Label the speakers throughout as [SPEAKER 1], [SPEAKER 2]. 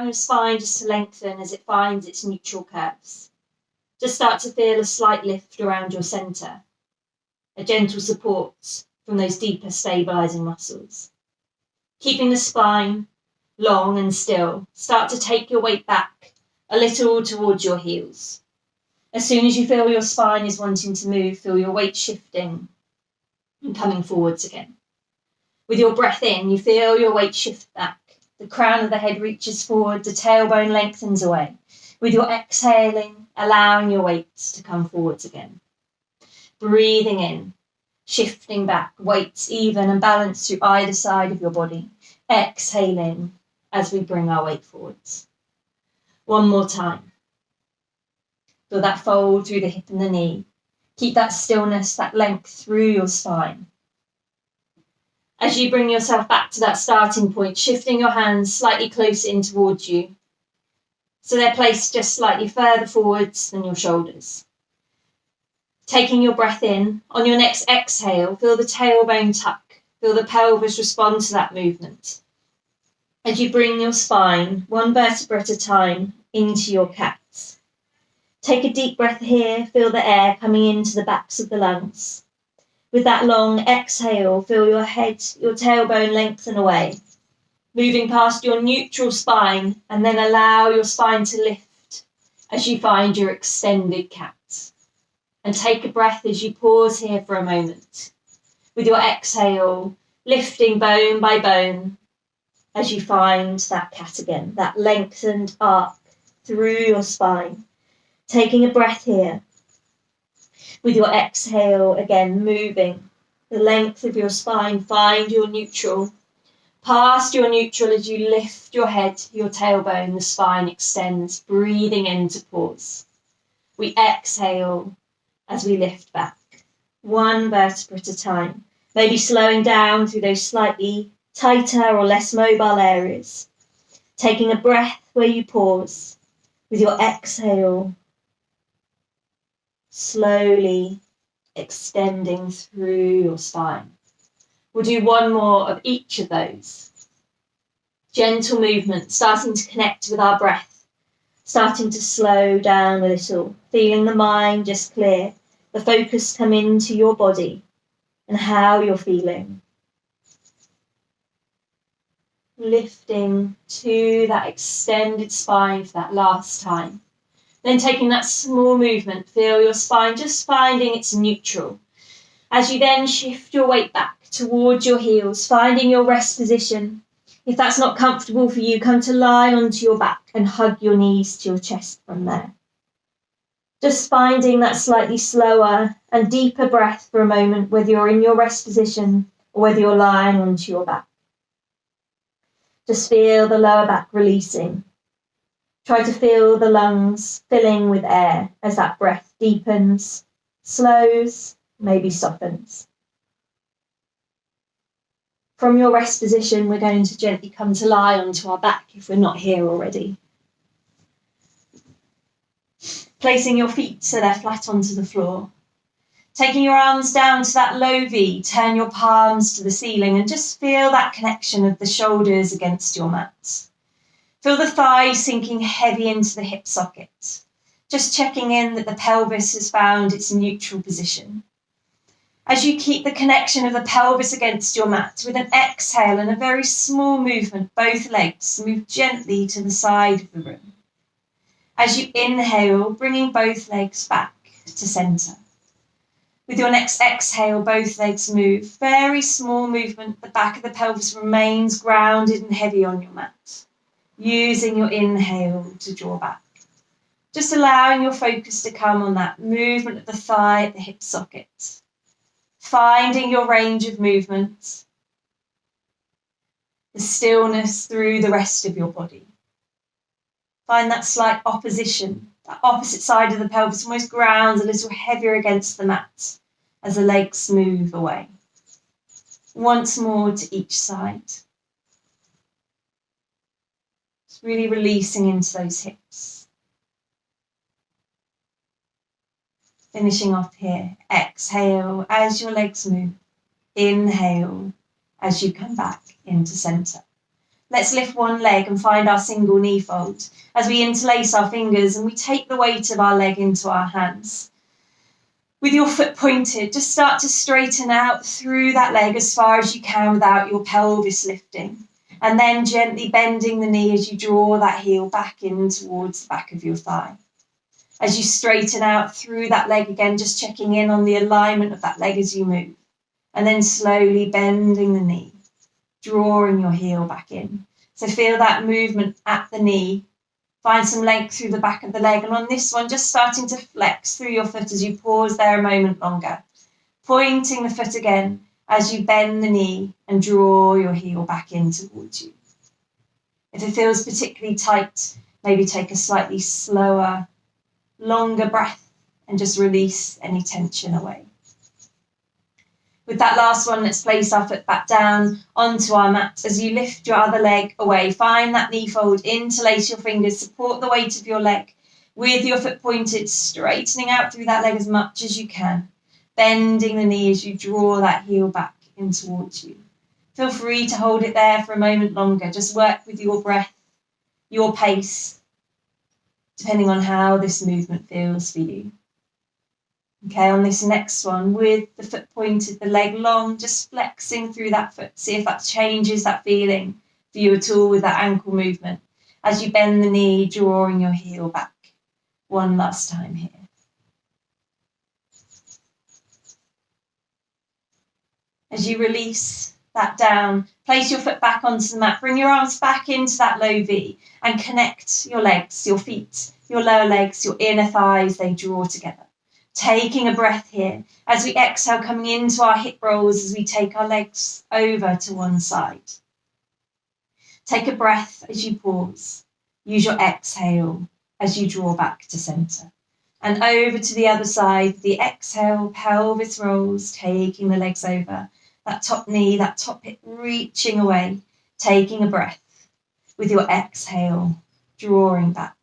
[SPEAKER 1] your spine just to lengthen as it finds its neutral curves. Just start to feel a slight lift around your centre, a gentle support from those deeper stabilising muscles. Keeping the spine long and still, start to take your weight back a little towards your heels. As soon as you feel your spine is wanting to move, feel your weight shifting and coming forwards again. With your breath in, you feel your weight shift back. The crown of the head reaches forward, the tailbone lengthens away. With your exhaling, allowing your weight to come forwards again. Breathing in, shifting back, weights even and balanced through either side of your body. Exhaling as we bring our weight forwards. One more time. Feel that fold through the hip and the knee. Keep that stillness, that length through your spine. As you bring yourself back to that starting point, shifting your hands slightly closer in towards you. So they're placed just slightly further forwards than your shoulders. Taking your breath in, on your next exhale, feel the tailbone tuck. Feel the pelvis respond to that movement. As you bring your spine, one vertebra at a time, into your cat. Take a deep breath here, feel the air coming into the backs of the lungs. With that long exhale, feel your head, your tailbone lengthen away, moving past your neutral spine, and then allow your spine to lift as you find your extended cat. And take a breath as you pause here for a moment. With your exhale, lifting bone by bone as you find that cat again, that lengthened arc through your spine. Taking a breath here. With your exhale, again, moving the length of your spine, find your neutral. Past your neutral as you lift your head, your tailbone, the spine extends, breathing in to pause. We exhale as we lift back, one vertebra at a time, maybe slowing down through those slightly tighter or less mobile areas. Taking a breath where you pause. With your exhale, slowly extending through your spine. We'll do one more of each of those. Gentle movement, starting to connect with our breath, starting to slow down a little, feeling the mind just clear, the focus come into your body and how you're feeling. Lifting to that extended spine for that last time. Then taking that small movement, feel your spine just finding its neutral. As you then shift your weight back towards your heels, finding your rest position. If that's not comfortable for you, come to lie onto your back and hug your knees to your chest from there. Just finding that slightly slower and deeper breath for a moment, whether you're in your rest position or whether you're lying onto your back. Just feel the lower back releasing. Try to feel the lungs filling with air as that breath deepens, slows, maybe softens. From your rest position, we're going to gently come to lie onto our back if we're not here already. Placing your feet so they're flat onto the floor. Taking your arms down to that low V, turn your palms to the ceiling and just feel that connection of the shoulders against your mat. Feel the thighs sinking heavy into the hip socket. Just checking in that the pelvis has found its neutral position. As you keep the connection of the pelvis against your mat, with an exhale and a very small movement, both legs move gently to the side of the room. As you inhale, bringing both legs back to centre. With your next exhale, both legs move. Very small movement, the back of the pelvis remains grounded and heavy on your mat. Using your inhale to draw back. Just allowing your focus to come on that movement of the thigh at the hip socket. Finding your range of movement. The stillness through the rest of your body. Find that slight opposition, that opposite side of the pelvis almost grounds a little heavier against the mat as the legs move away. Once more to each side. Just really releasing into those hips. Finishing off here. Exhale as your legs move. Inhale as you come back into centre. let's lift one leg and find our single knee fold as we interlace our fingers and we take the weight of our leg into our hands. With your foot pointed, just start to straighten out through that leg as far as you can without your pelvis lifting. And then gently bending the knee as you draw that heel back in towards the back of your thigh. As you straighten out through that leg again, just checking in on the alignment of that leg as you move. And then slowly bending the knee, drawing your heel back in. So feel that movement at the knee. Find some length through the back of the leg. And on this one, just starting to flex through your foot as you pause there a moment longer. Pointing the foot again as you bend the knee and draw your heel back in towards you. If it feels particularly tight, maybe take a slightly slower, longer breath and just release any tension away. With that last one, let's place our foot back down onto our mat. As you lift your other leg away, find that knee fold, interlace your fingers, support the weight of your leg with your foot pointed, straightening out through that leg as much as you can, bending the knee as you draw that heel back in towards you. Feel free to hold it there for a moment longer. Just work with your breath, your pace, depending on how this movement feels for you. Okay, on this next one, with the foot pointed, the leg long, just flexing through that foot. See if that changes that feeling for you at all with that ankle movement. As you bend the knee, drawing your heel back. One last time here. As you release that down, place your foot back onto the mat. Bring your arms back into that low V and connect your legs, your feet, your lower legs, your inner thighs, they draw together. Taking a breath here as we exhale, coming into our hip rolls as we take our legs over to one side. Take a breath as you pause. Use your exhale as you draw back to centre. And over to the other side, the exhale, pelvis rolls, taking the legs over. That top knee, that top hip reaching away, taking a breath. With your exhale, drawing back.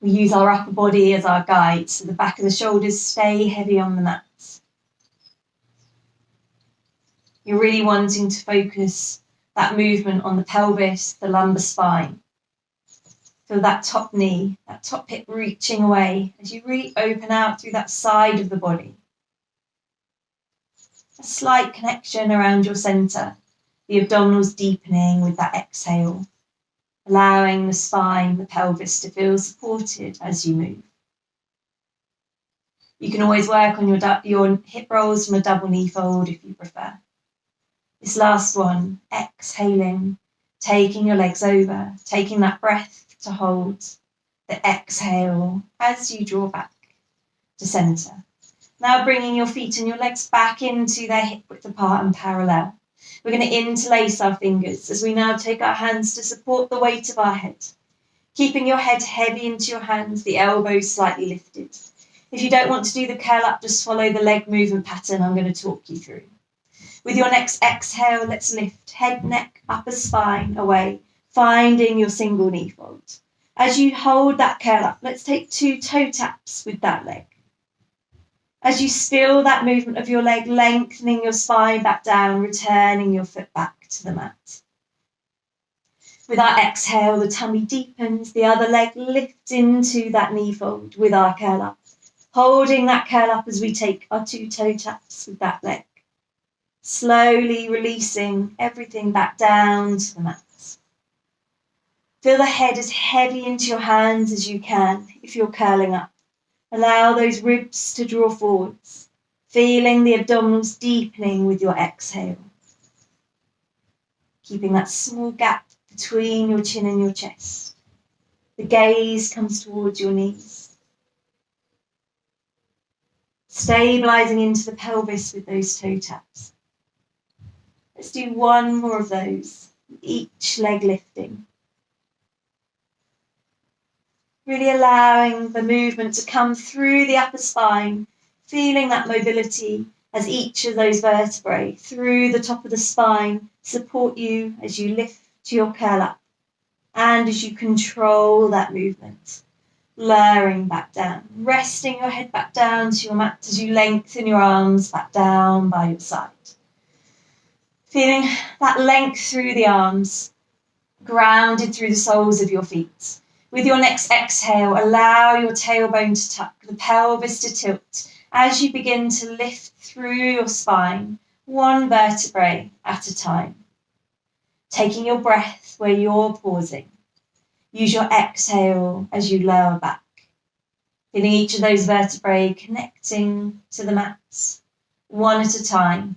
[SPEAKER 1] We use our upper body as our guide, so the back of the shoulders stay heavy on the mat. You're really wanting to focus that movement on the pelvis, the lumbar spine. Feel that top knee, that top hip reaching away as you really open out through that side of the body. A slight connection around your centre, the abdominals deepening with that exhale. Allowing the spine, the pelvis to feel supported as you move. You can always work on your hip rolls from a double knee fold if you prefer. This last one, exhaling, taking your legs over, taking that breath to hold, the exhale as you draw back to centre. Now bringing your feet and your legs back into their hip width apart and parallel. We're going to interlace our fingers as we now take our hands to support the weight of our head. Keeping your head heavy into your hands, the elbows slightly lifted. If you don't want to do the curl up, just follow the leg movement pattern I'm going to talk you through. With your next exhale, let's lift head, neck, upper spine away, finding your single knee fold. As you hold that curl up, let's take 2 toe taps with that leg. As you still that movement of your leg, lengthening your spine back down, returning your foot back to the mat. With our exhale, the tummy deepens, the other leg lifts into that knee fold with our curl up. Holding that curl up as we take our 2 toe taps with that leg. Slowly releasing everything back down to the mat. Feel the head as heavy into your hands as you can if you're curling up. Allow those ribs to draw forwards, feeling the abdominals deepening with your exhale. Keeping that small gap between your chin and your chest. The gaze comes towards your knees. Stabilising into the pelvis with those toe taps. Let's do one more of those, each leg lifting. Really allowing the movement to come through the upper spine, feeling that mobility as each of those vertebrae through the top of the spine support you as you lift your curl up and as you control that movement, lowering back down, resting your head back down to your mat as you lengthen your arms back down by your side. Feeling that length through the arms, grounded through the soles of your feet. With your next exhale, allow your tailbone to tuck, the pelvis to tilt as you begin to lift through your spine, one vertebrae at a time. Taking your breath where you're pausing. Use your exhale as you lower back. Feeling each of those vertebrae connecting to the mat, one at a time.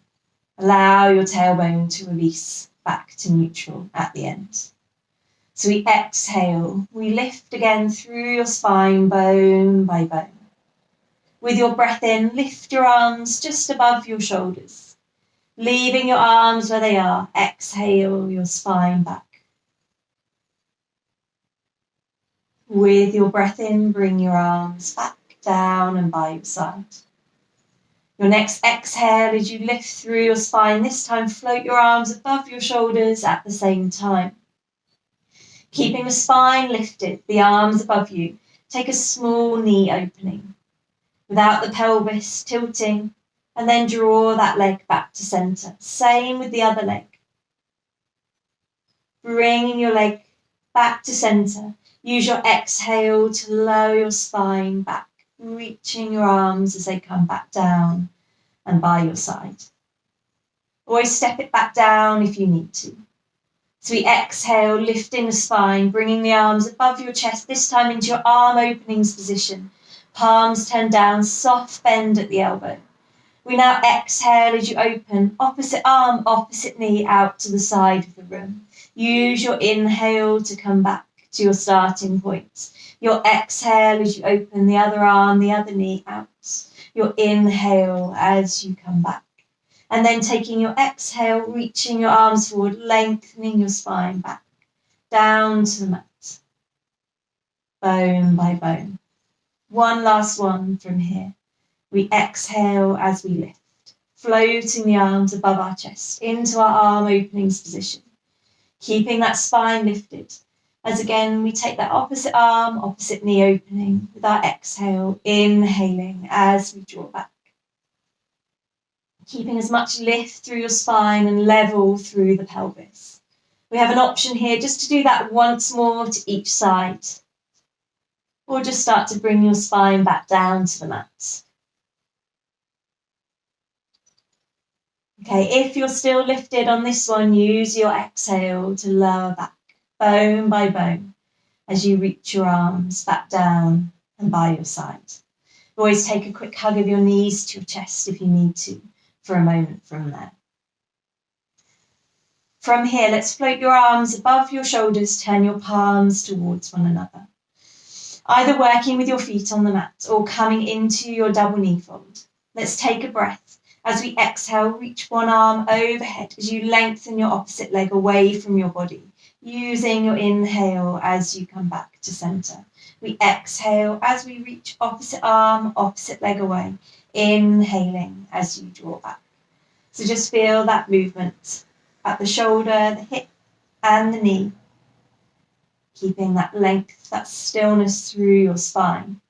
[SPEAKER 1] Allow your tailbone to release back to neutral at the end. So we exhale, we lift again through your spine, bone by bone. With your breath in, lift your arms just above your shoulders. Leaving your arms where they are, exhale your spine back. With your breath in, bring your arms back down and by your side. Your next exhale as you lift through your spine, this time float your arms above your shoulders at the same time. Keeping the spine lifted, the arms above you, take a small knee opening without the pelvis tilting, and then draw that leg back to centre. Same with the other leg. Bringing your leg back to centre. Use your exhale to lower your spine back, reaching your arms as they come back down and by your side. Always step it back down if you need to. So we exhale, lifting the spine, bringing the arms above your chest, this time into your arm openings position. Palms turned down, soft bend at the elbow. We now exhale as you open, opposite arm, opposite knee out to the side of the room. Use your inhale to come back to your starting point. Your exhale as you open the other arm, the other knee out. Your inhale as you come back. And then taking your exhale, reaching your arms forward, lengthening your spine back, down to the mat, bone by bone. One last one from here. We exhale as we lift, floating the arms above our chest into our arm openings position, keeping that spine lifted. As again, we take that opposite arm, opposite knee opening with our exhale, inhaling as we draw back. Keeping as much lift through your spine and level through the pelvis. We have an option here just to do that once more to each side. Or just start to bring your spine back down to the mat. Okay, if you're still lifted on this one, use your exhale to lower back, bone by bone, as you reach your arms back down and by your side. Always take a quick hug of your knees to your chest if you need to, for a moment from there. From here, let's float your arms above your shoulders, turn your palms towards one another. Either working with your feet on the mat or coming into your double knee fold. Let's take a breath. As we exhale, reach one arm overhead as you lengthen your opposite leg away from your body, using your inhale as you come back to centre. We exhale as we reach opposite arm, opposite leg away, inhaling as you draw back. So just feel that movement at the shoulder, the hip and the knee, keeping that length, that stillness through your spine.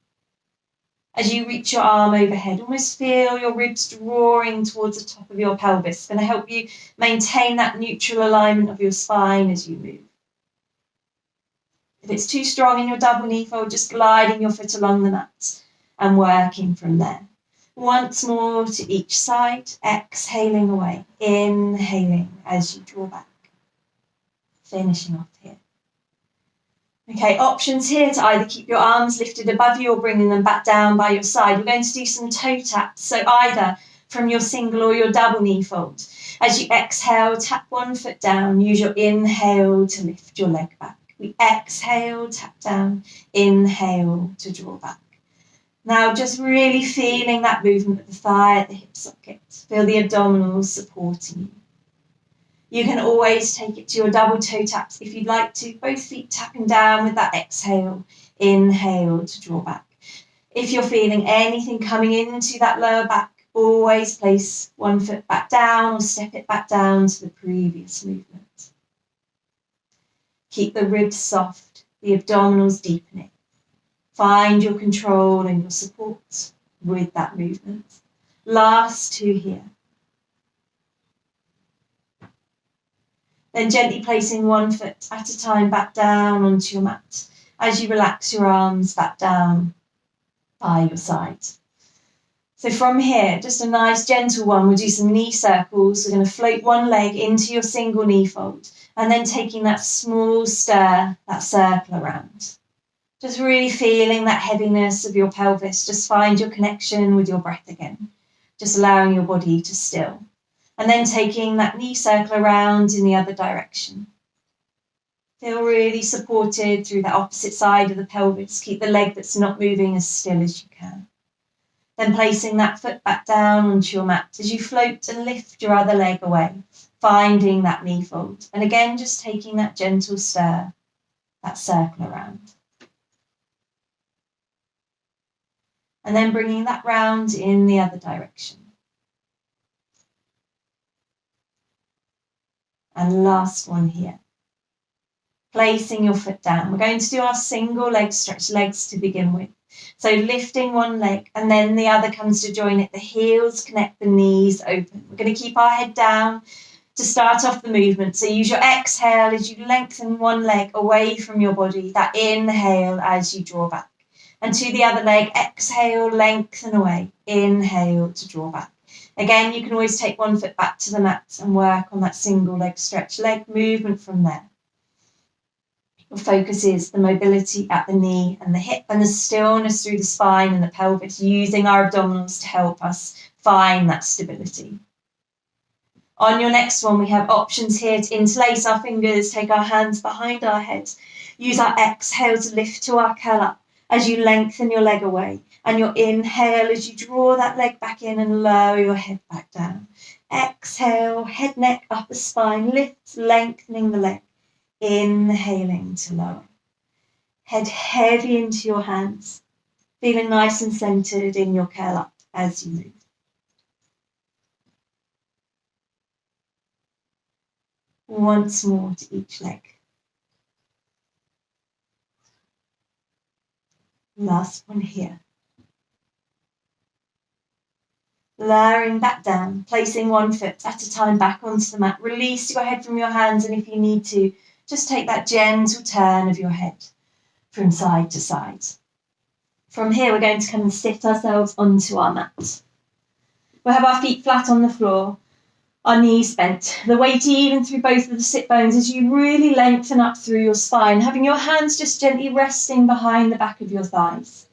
[SPEAKER 1] As you reach your arm overhead, almost feel your ribs drawing towards the top of your pelvis. It's going to help you maintain that neutral alignment of your spine as you move. If it's too strong in your double knee fold, just gliding your foot along the mat and working from there. Once more to each side, exhaling away, inhaling as you draw back. Finishing off here. Okay, options here to either keep your arms lifted above you or bringing them back down by your side. We're going to do some toe taps, so either from your single or your double knee fold. As you exhale, tap one foot down, use your inhale to lift your leg back. We exhale, tap down, inhale to draw back. Now just really feeling that movement of the thigh at the hip socket. Feel the abdominals supporting you. You can always take it to your double toe taps if you'd like to, both feet tapping down with that exhale, inhale to draw back. If you're feeling anything coming into that lower back, always place one foot back down or step it back down to the previous movement. Keep the ribs soft, the abdominals deepening. Find your control and your support with that movement. Last two here. Then gently placing one foot at a time back down onto your mat as you relax your arms back down by your side. So from here, just a nice gentle one, we'll do some knee circles. We're going to float one leg into your single knee fold and then taking that small stir, that circle around. Just really feeling that heaviness of your pelvis. Just find your connection with your breath again. Just allowing your body to still. And then taking that knee circle around in the other direction. Feel really supported through the opposite side of the pelvis. Keep the leg that's not moving as still as you can. Then placing that foot back down onto your mat as you float and lift your other leg away, finding that knee fold. And again, just taking that gentle stir, that circle around. And then bringing that round in the other direction. And last one here. Placing your foot down. We're going to do our single leg stretch legs to begin with. So lifting one leg and then the other comes to join it. The heels connect, the knees open. We're going to keep our head down to start off the movement. So use your exhale as you lengthen one leg away from your body. That inhale as you draw back. And to the other leg, exhale, lengthen away. Inhale to draw back. Again, you can always take one foot back to the mat and work on that single leg stretch, leg movement from there. Your focus is the mobility at the knee and the hip and the stillness through the spine and the pelvis, using our abdominals to help us find that stability. On your next one, we have options here to interlace our fingers, take our hands behind our head, use our exhale to lift to our curl up as you lengthen your leg away, and your inhale as you draw that leg back in and lower your head back down. Exhale, head, neck, upper spine, lift, lengthening the leg. Inhaling to lower. Head heavy into your hands, feeling nice and centered in your curl up as you move. Once more to each leg. Last one here. Lowering back down, placing one foot at a time back onto the mat. Release your head from your hands, and if you need to, just take that gentle turn of your head from side to side. From here, we're going to come and sit ourselves onto our mat. We'll have our feet flat on the floor, our knees bent, the weight even through both of the sit bones as you really lengthen up through your spine, having your hands just gently resting behind the back of your thighs.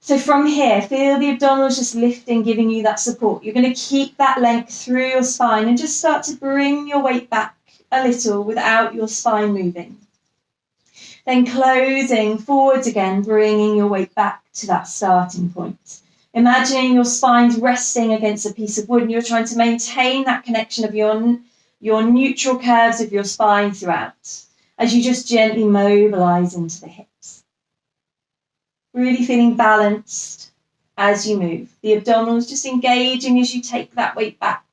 [SPEAKER 1] So from here, feel the abdominals just lifting, giving you that support. You're going to keep that length through your spine and just start to bring your weight back a little without your spine moving. Then closing forwards again, bringing your weight back to that starting point. Imagining your spine's resting against a piece of wood and you're trying to maintain that connection of your neutral curves of your spine throughout as you just gently mobilise into the hips. Really feeling balanced as you move. The abdominals just engaging as you take that weight back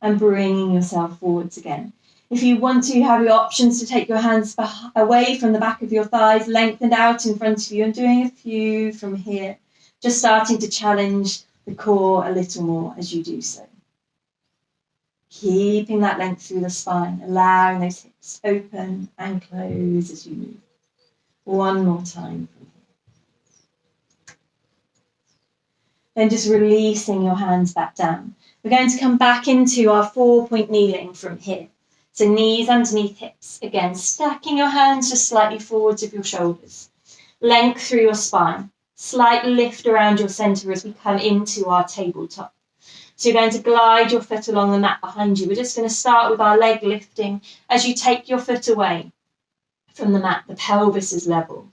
[SPEAKER 1] and bringing yourself forwards again. If you want to, you have your options to take your hands away from the back of your thighs, lengthened out in front of you, and doing a few from here. Just starting to challenge the core a little more as you do so. Keeping that length through the spine, allowing those hips open and close as you move. One more time from here. Then just releasing your hands back down. We're going to come back into our 4-point kneeling from here. So knees underneath hips. Again, stacking your hands just slightly forwards of your shoulders. Length through your spine. Slight lift around your centre as we come into our tabletop. So you're going to glide your foot along the mat behind you. We're just going to start with our leg lifting. As you take your foot away from the mat, the pelvis is level.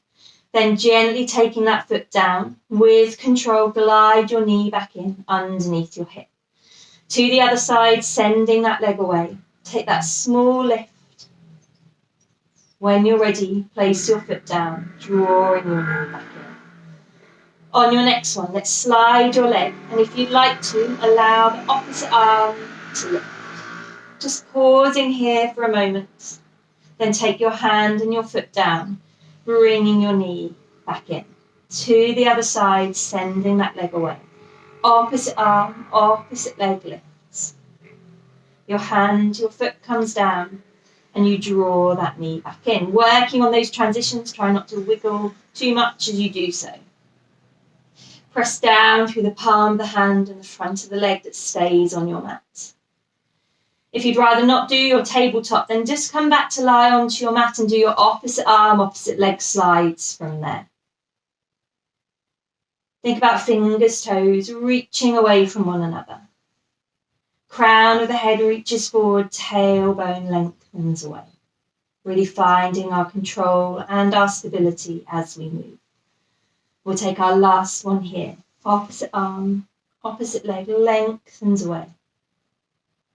[SPEAKER 1] Then gently taking that foot down. With control, glide your knee back in underneath your hip. To the other side, sending that leg away. Take that small lift. When you're ready, place your foot down, drawing your knee back in. On your next one, let's slide your leg, and if you'd like to, allow the opposite arm to lift. Just pausing here for a moment, then take your hand and your foot down, bringing your knee back in. To the other side, sending that leg away. Opposite arm, opposite leg lifts. your foot comes down, and you draw that knee back in. Working on those transitions, try not to wiggle too much as you do so. Press down through the palm of the hand and the front of the leg that stays on your mat. If you'd rather not do your tabletop, then just come back to lie onto your mat and do your opposite arm, opposite leg slides from there. Think about fingers, toes, reaching away from one another. Crown of the head reaches forward, tailbone lengthens away. Really finding our control and our stability as we move. We'll take our last one here. Opposite arm, opposite leg lengthens away.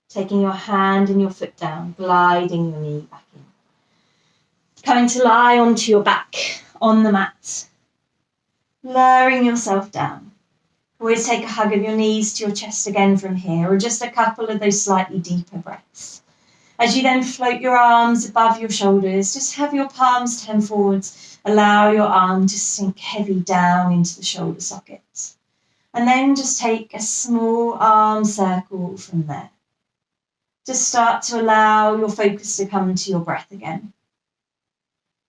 [SPEAKER 1] Taking your hand and your foot down, gliding your knee back in. Coming to lie onto your back on the mat. Lowering yourself down. Always take a hug of your knees to your chest again from here, or just a couple of those slightly deeper breaths. As you then float your arms above your shoulders, just have your palms turn forwards. Allow your arm to sink heavy down into the shoulder sockets. And then just take a small arm circle from there. Just start to allow your focus to come to your breath again.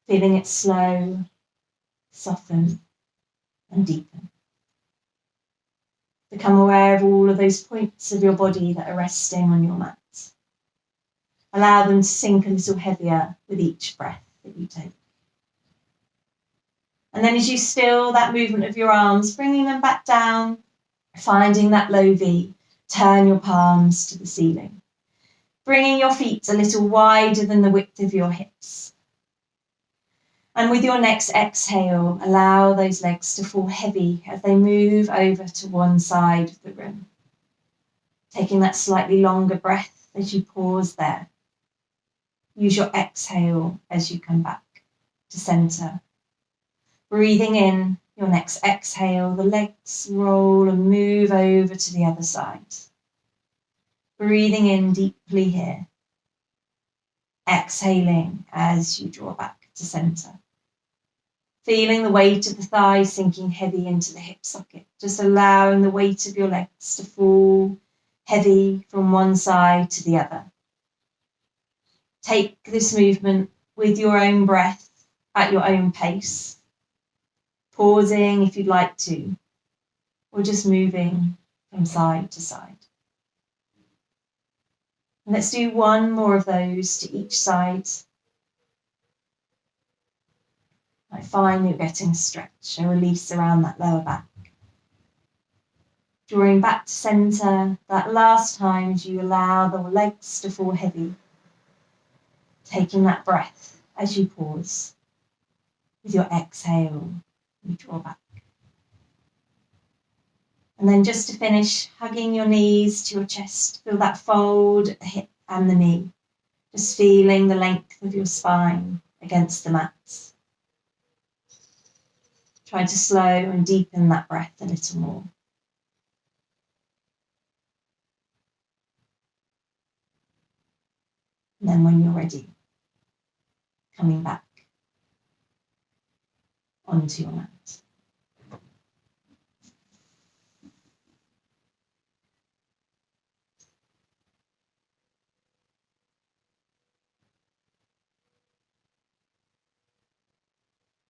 [SPEAKER 1] Feeling it slow, soften, and deepen. Become aware of all of those points of your body that are resting on your mat. Allow them to sink a little heavier with each breath that you take. And then as you still that movement of your arms, bringing them back down, finding that low V, turn your palms to the ceiling. Bringing your feet a little wider than the width of your hips. And with your next exhale, allow those legs to fall heavy as they move over to one side of the room. Taking that slightly longer breath as you pause there. Use your exhale as you come back to centre. Breathing in your next exhale, the legs roll and move over to the other side. Breathing in deeply here. Exhaling as you draw back to centre. Feeling the weight of the thighs sinking heavy into the hip socket. Just allowing the weight of your legs to fall heavy from one side to the other. Take this movement with your own breath at your own pace. Pausing if you'd like to, or just moving from side to side. And let's do one more of those to each side. I find you're getting a stretch, a release around that lower back. Drawing back to centre, that last time as you allow the legs to fall heavy. Taking that breath as you pause. With your exhale, you draw back. And then just to finish, hugging your knees to your chest. Feel that fold at the hip and the knee. Just feeling the length of your spine against the mat. Try to slow and deepen that breath a little more. And then when you're ready, coming back onto your mat.